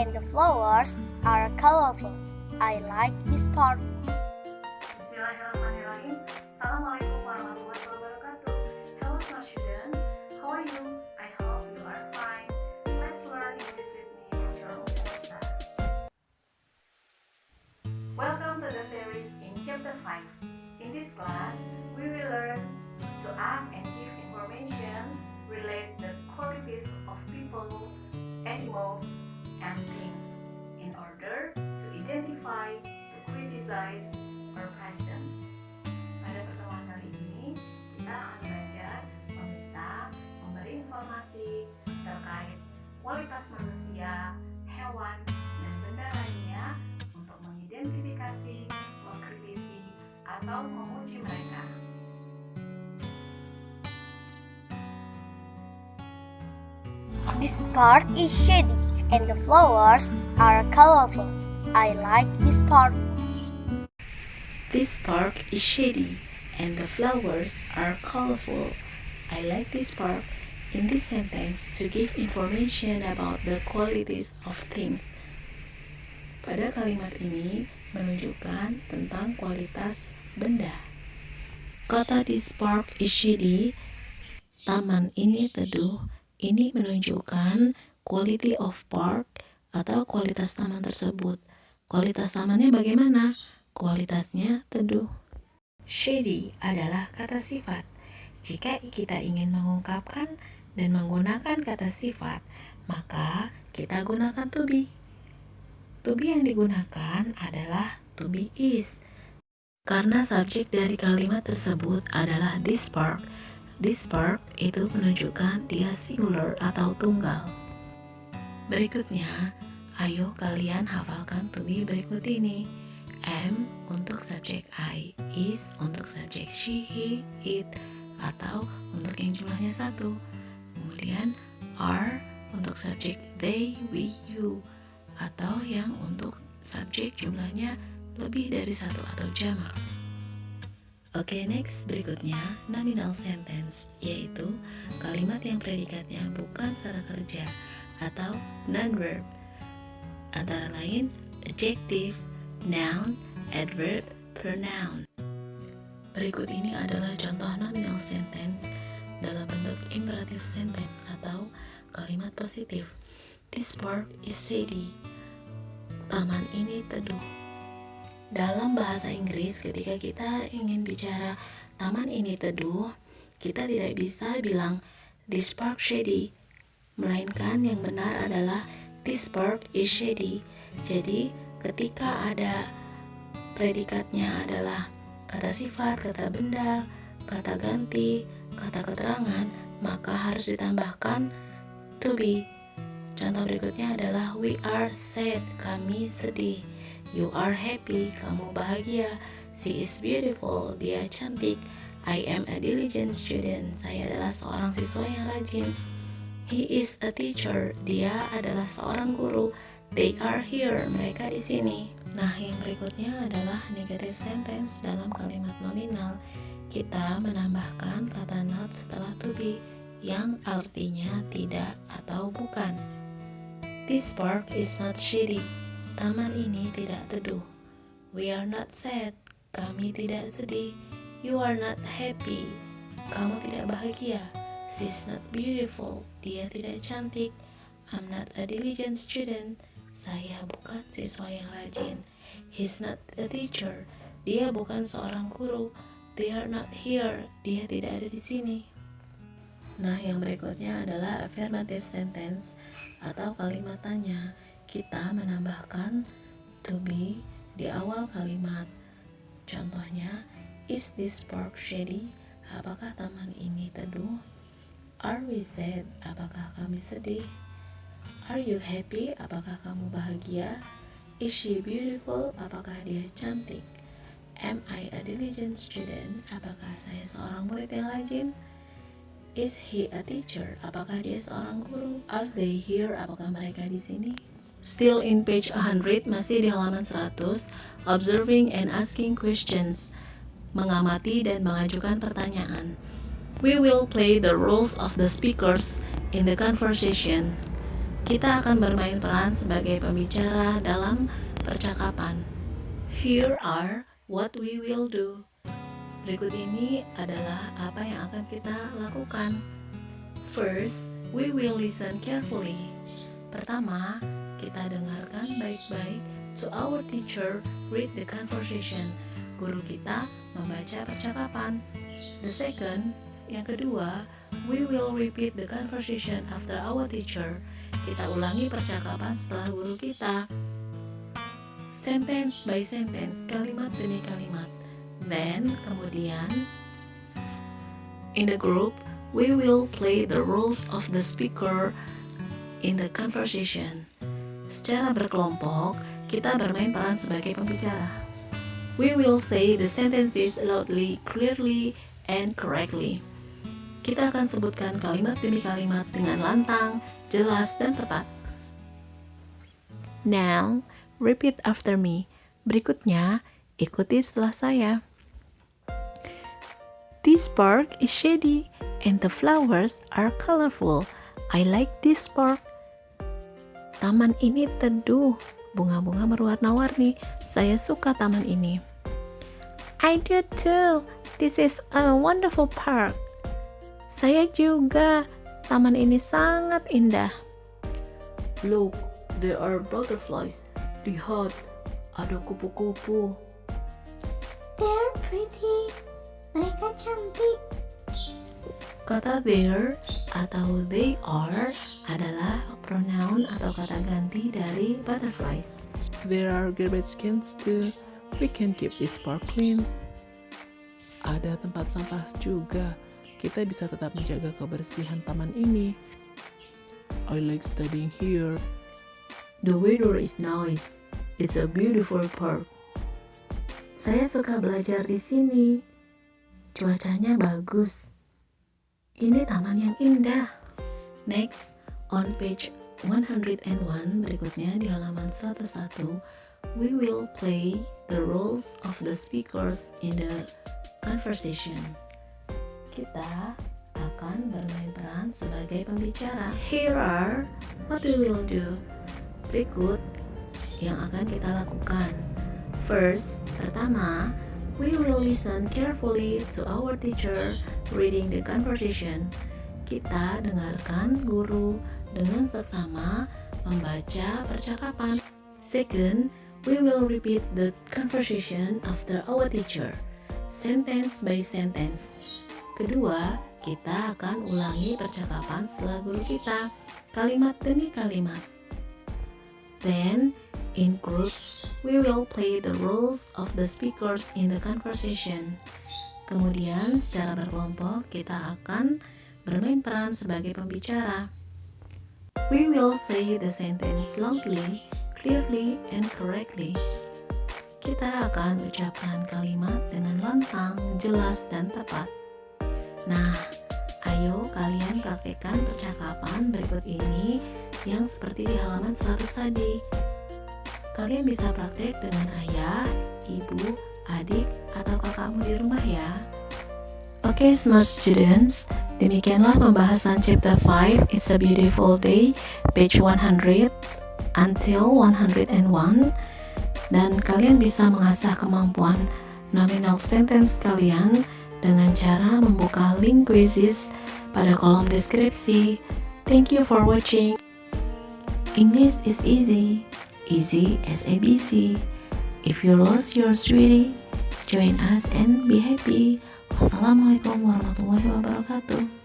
and the flowers are colorful. I like this park. Bismillahirrahmanirrahim. Assalamualaikum warahmatullahi wabarakatuh. Hello smart student, how are you? I hope you are fine. Let's learn English with me, Teacher Umusta. Welcome to the series in chapter 5. In this class, we will learn to ask and give information relate the qualities of people, animals, and things in order to identify, to criticize, or praise them. Pada pertemuan kali ini, kita akan belajar meminta, memberi informasi terkait kualitas manusia, hewan, dan benda lainnya untuk mengidentifikasi, mengkritisi, atau memuji mereka. This park is shady and the flowers are colorful. I like this park. This park is shady and the flowers are colorful. I like this park. In this sentence, to give information about the qualities of things. Pada kalimat ini menunjukkan tentang kualitas benda. Kata this park is shady, taman ini teduh, ini menunjukkan quality of park atau kualitas taman tersebut. Kualitas tamannya bagaimana? Kualitasnya teduh. Shady adalah kata sifat. Jika kita ingin mengungkapkan dan menggunakan kata sifat, maka kita gunakan to be. To be yang digunakan adalah to be is. Karena subjek dari kalimat tersebut adalah this park. This park itu menunjukkan dia singular atau tunggal. Berikutnya, ayo kalian hafalkan to be berikut ini. Am untuk subjek I, is untuk subjek she, he, it, atau untuk yang jumlahnya satu. Kemudian are untuk subjek they, we, you, atau yang untuk subjek jumlahnya lebih dari satu atau jamak. Oke, next berikutnya nominal sentence, yaitu kalimat yang predikatnya bukan kata kerja atau non-verb, antara lain adjective, noun, adverb, pronoun. Berikut ini adalah contoh nominal sentence dalam bentuk imperative sentence atau kalimat positif. This park is shady. Taman ini teduh. Dalam bahasa Inggris, ketika kita ingin bicara taman ini teduh, kita tidak bisa bilang this park shady, melainkan yang benar adalah this park is shady. Jadi, ketika ada predikatnya adalah kata sifat, kata benda, kata ganti, kata keterangan, maka harus ditambahkan to be. Contoh berikutnya adalah we are sad, kami sedih. You are happy, kamu bahagia. She is beautiful, dia cantik. I am a diligent student, saya adalah seorang siswa yang rajin. He is a teacher, dia adalah seorang guru. They are here, mereka di sini. Nah, yang berikutnya adalah negative sentence dalam kalimat nominal. Kita menambahkan kata not setelah to be yang artinya tidak atau bukan. This park is not shady. Taman ini tidak teduh. We are not sad. Kami tidak sedih. You are not happy. Kamu tidak bahagia. She's not beautiful. Dia tidak cantik. I'm not a diligent student. Saya bukan siswa yang rajin. He's not a teacher. Dia bukan seorang guru. They are not here. Dia tidak ada di sini. Nah, yang berikutnya adalah affirmative sentence atau kalimat tanya. Kita menambahkan to be di awal kalimat. Contohnya, is this park shady? Apakah taman ini teduh? Are we sad? Apakah kami sedih? Are you happy? Apakah kamu bahagia? Is she beautiful? Apakah dia cantik? Am I a diligent student? Apakah saya seorang murid yang rajin? Is he a teacher? Apakah dia seorang guru? Are they here? Apakah mereka di sini? Still in page 100, masih di halaman 100, observing and asking questions, mengamati dan mengajukan pertanyaan. We will play the roles of the speakers in the conversation. Kita akan bermain peran sebagai pembicara dalam percakapan. Here are what we will do. Berikut ini adalah apa yang akan kita lakukan. First, we will listen carefully. Pertama, kita dengarkan baik-baik to our teacher read the conversation. Guru kita membaca percakapan. The second, yang kedua, we will repeat the conversation after our teacher. Kita ulangi percakapan setelah guru kita. Sentence by sentence, kalimat demi kalimat. Then, kemudian, in the group, we will play the roles of the speaker in the conversation. Secara berkelompok, kita bermain peran sebagai pembicara. We will say the sentences loudly, clearly, and correctly. Kita akan sebutkan kalimat demi kalimat dengan lantang, jelas, dan tepat. Now, repeat after me. Berikutnya, ikuti setelah saya. This park is shady and the flowers are colorful. I like this park. Taman ini teduh, bunga-bunga berwarna-warni. Saya suka taman ini. I do too. This is a wonderful park. Saya juga. Taman ini sangat indah. Look, there are butterflies. Lihat, ada kupu-kupu. They're pretty. Mereka cantik. Kata there atau they are adalah pronoun atau kata ganti dari butterflies. There are garbage cans too. We can keep this park clean. Ada tempat sampah juga. Kita bisa tetap menjaga kebersihan taman ini. I like studying here. The weather is nice. It's a beautiful park. Saya suka belajar di sini. Cuacanya bagus. Ini taman yang indah. Next, on page 101, berikutnya di halaman 101, we will play the roles of the speakers in the conversation. Kita akan bermain peran sebagai pembicara. Here are what we will do. Berikut yang akan kita lakukan. First, pertama, we will listen carefully to our teacher reading the conversation. Kita dengarkan guru dengan seksama membaca percakapan. Second, we will repeat the conversation after our teacher, sentence by sentence. Kedua, kita akan ulangi percakapan setelah guru kita, kalimat demi kalimat. Then, in groups, we will play the roles of the speakers in the conversation. Kemudian, secara berkelompok, kita akan bermain peran sebagai pembicara. We will say the sentence loudly, clearly, and correctly. Kita akan ucapkan kalimat dengan lantang, jelas, dan tepat. Nah, ayo kalian praktekkan percakapan berikut ini yang seperti di halaman 100 tadi. Kalian bisa praktek dengan ayah, ibu, adik, atau kakakmu di rumah ya. Oke, smart students, demikianlah pembahasan chapter 5 It's a Beautiful Day, page 100 until 101. Dan kalian bisa mengasah kemampuan nominal sentence kalian dengan cara membuka link quizzes pada kolom deskripsi. Thank you for watching. English is easy, easy as ABC. If you lost your sweetie, join us and be happy. Wassalamualaikum warahmatullahi wabarakatuh.